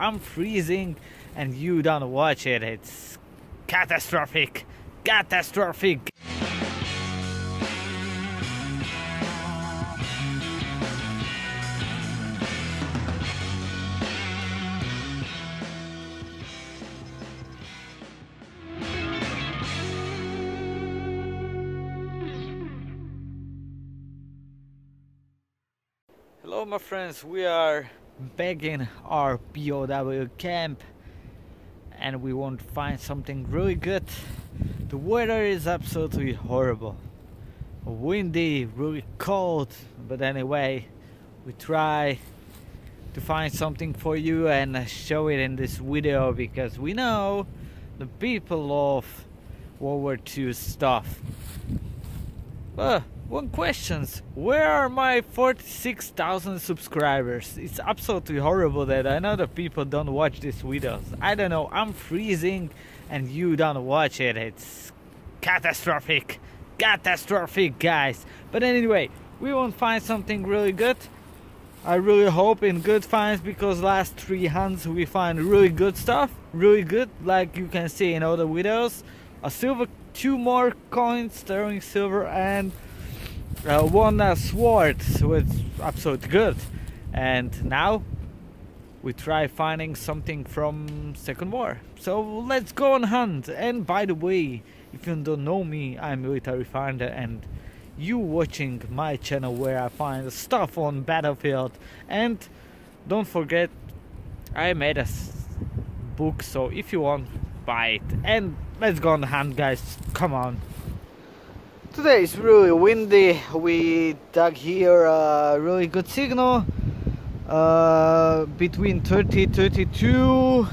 I'm freezing and you don't watch it. It's catastrophic. Catastrophic. Hello my friends, we are back in our WW camp and we want to find something really good. The weather is absolutely horrible, windy, really cold, but anyway we try to find something for you and show it in this video because we know the people love World War II stuff. One question, where are my 46,000 subscribers? It's absolutely horrible that I know that people don't watch these videos. I don't know, I'm freezing and you don't watch it. It's catastrophic. Catastrophic, guys. But anyway, we won't find something really good. I really hope in good finds, because last 3 hunts we find really good stuff. Really good, like you can see in other videos. A silver, 2 more coins, sterling silver, and one sword, so it's absolutely good. And now we try finding something from Second War. So let's go on hunt. And by the way, if you don't know me, I'm Military Finder, and you watching my channel where I find stuff on battlefield. And don't forget, I made a book, so if you want, buy it. And let's go on the hunt, guys. Come on. Today is really windy. We dug here a really good signal, between 30-32.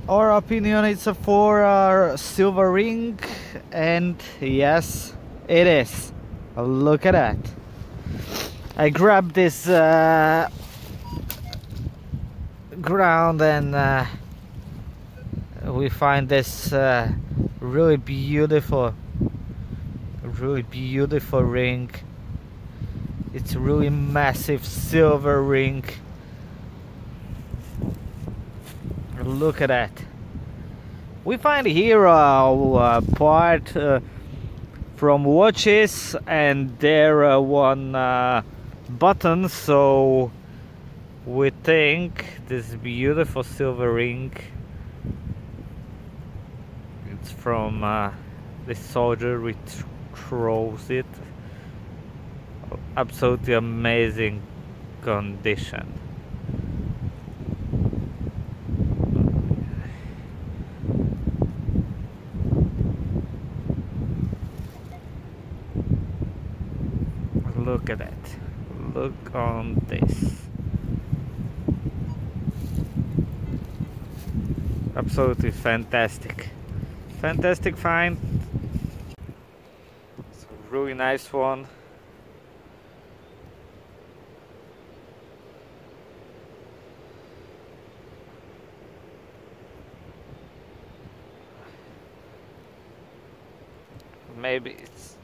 Our opinion is for our silver ring, and yes, it is. Look at that. I grabbed this ground and we find this really beautiful ring. It's a really massive silver ring. Look at that. We find here a part from watches, and there one button, so we think this beautiful silver ring, it's from the soldier which throws it. Absolutely amazing condition. Look at that. Look on this. Absolutely fantastic. Fantastic find. It's a really nice one. Maybe it's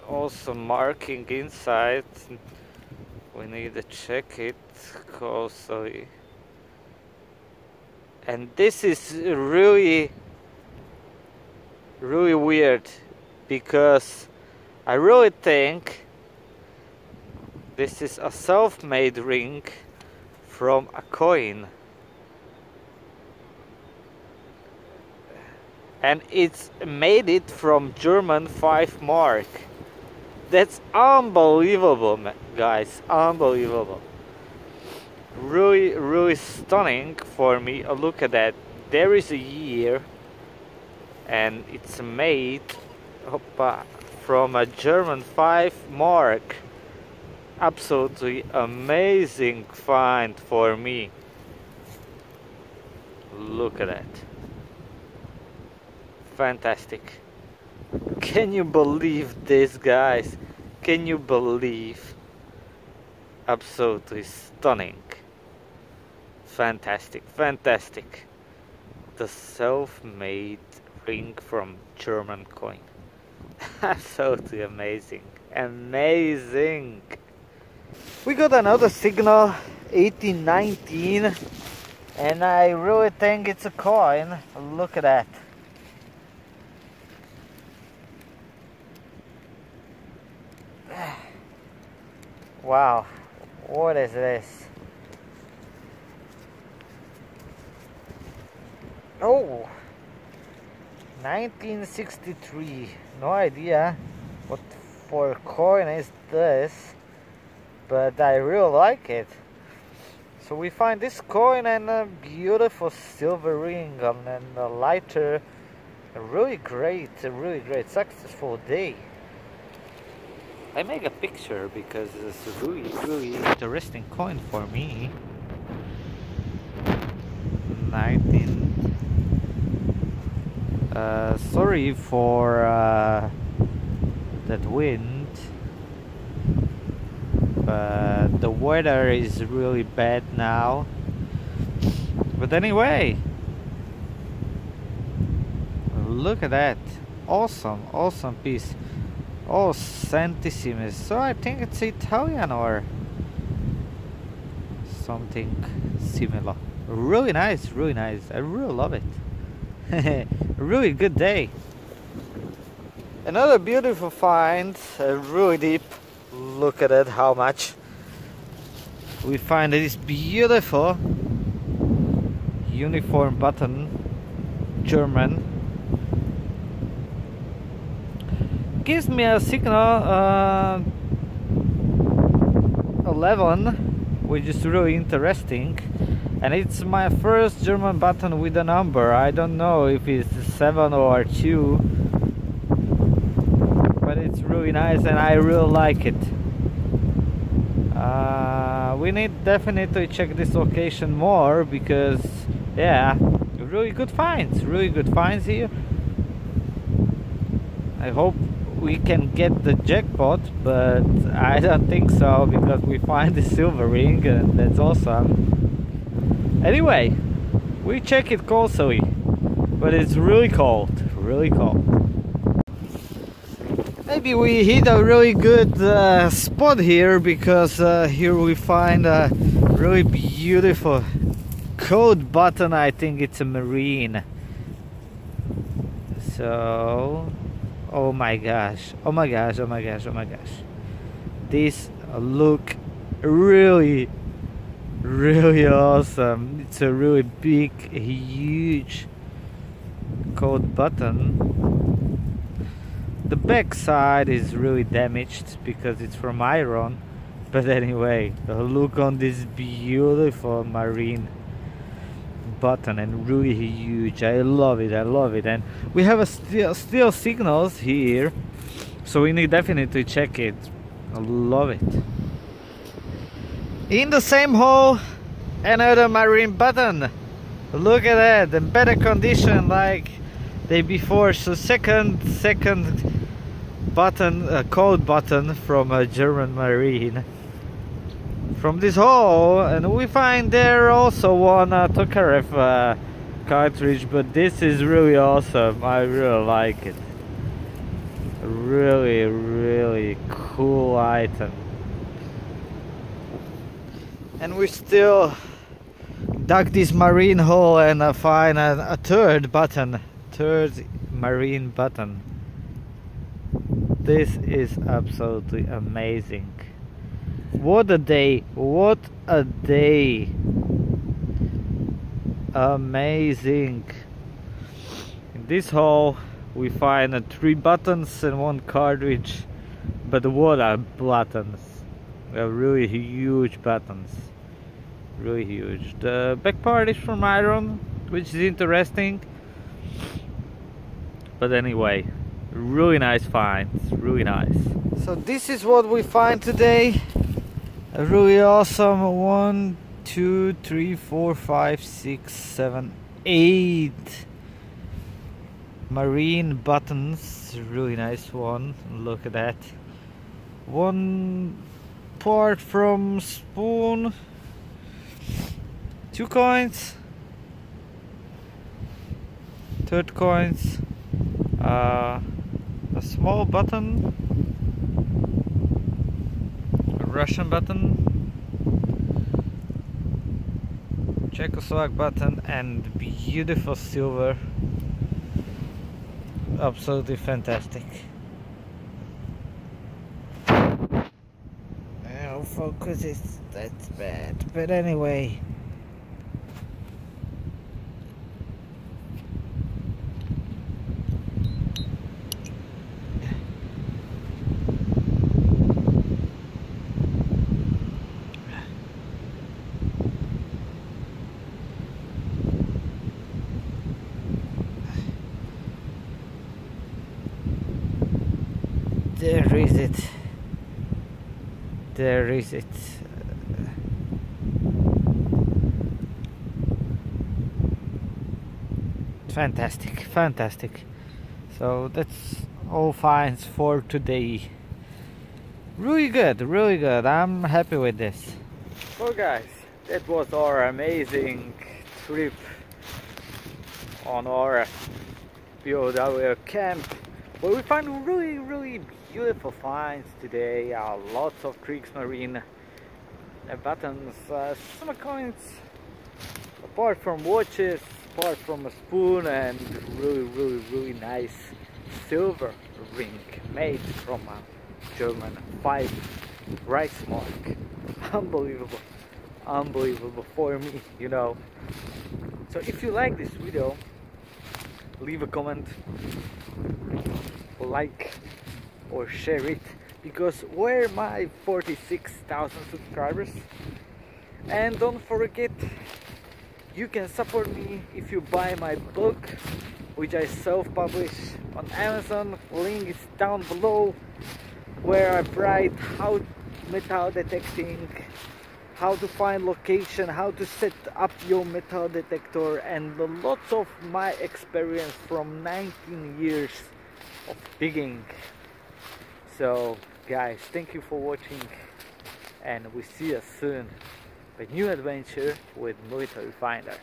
also marking inside. We need to check it closely. And this is really weird, because I really think this is a self-made ring from a coin, and it's made it from German 5 mark. That's unbelievable, guys, unbelievable. Really stunning for me. Look at that. There is a year, and it's made from a German 5 mark. Absolutely amazing find for me. Look at that. Fantastic. Can you believe this, guys? Can you believe? Absolutely stunning. Fantastic, fantastic. The self-made ring from German coin. Absolutely amazing. Amazing. We got another signal, 1819. And I really think it's a coin. Look at that. Wow, what is this? Oh, 1963. No idea what for a coin is this, but I really like it. So we find this coin and a beautiful silver ring and a lighter. A really great successful day. I make a picture because it's a really interesting coin for me. 19. Sorry for that wind, but the weather is really bad now. But anyway, look at that. Awesome piece. Oh, centesimes. So I think it's Italian or something similar. Really nice. I really love it. Really good day. Another beautiful find, really deep. Look at it, how much. We find this beautiful uniform button, German. Gives me a signal 11, which is really interesting. And it's my first German button with a number. I don't know if it's 7 or 2, but it's really nice and I really like it. We need definitely check this location more because, yeah, really good finds here. I hope we can get the jackpot, but I don't think so because we find the silver ring and that's awesome. Anyway, we check it closely, but it's really cold. Maybe we hit a really good spot here because here we find a really beautiful code button. I think it's a marine. So, oh my gosh. This look really awesome. It's a really big, huge code button. The back side is really damaged because it's from iron, but anyway, look on this beautiful marine button and really huge. I love it. And we have a still signals here, so we need definitely check it. I love it. In the same hole, another marine button. Look at that, in better condition like day before. So second button, code button from a German marine. From this hole, and we find there also one Tokarev cartridge, but this is really awesome. I really like it. Really cool item. And we still dug this marine hole and find a third marine button. This is absolutely amazing. What a day, amazing. In this hole we find 3 buttons and 1 cartridge, but what are buttons? They're really huge buttons. Really huge. The back part is from iron, which is interesting. But anyway, really nice finds, really nice. So this is what we find today. A really awesome 1, 2, 3, 4, 5, 6, 7, 8 marine buttons. Really nice one. Look at that. 1 part from spoon. 2 coins. 3rd coins. A small button. A Russian button. Czechoslovak button and beautiful silver. Absolutely fantastic. Oh, focus is that's bad. But anyway. There is it. There is it. Fantastic, fantastic. So that's all finds for today. Really good, really good. I'm happy with this. So guys, that was our amazing trip on our WW camp. Well, we found really beautiful finds today. Lots of Kriegsmarine buttons, some coins, apart from watches, apart from a spoon, and really nice silver ring made from a German 5 Reichsmark. Unbelievable, unbelievable for me, you know. So if you like this video, leave a comment, like or share it, because we're my 46,000 subscribers. And don't forget, you can support me if you buy my book, which I self-publish on Amazon. Link is down below, where I write how metal detecting, how to find location, how to set up your metal detector, and lots of my experience from 19 years of digging. So guys, thank you for watching, and we see you soon with new adventure with Military Finder.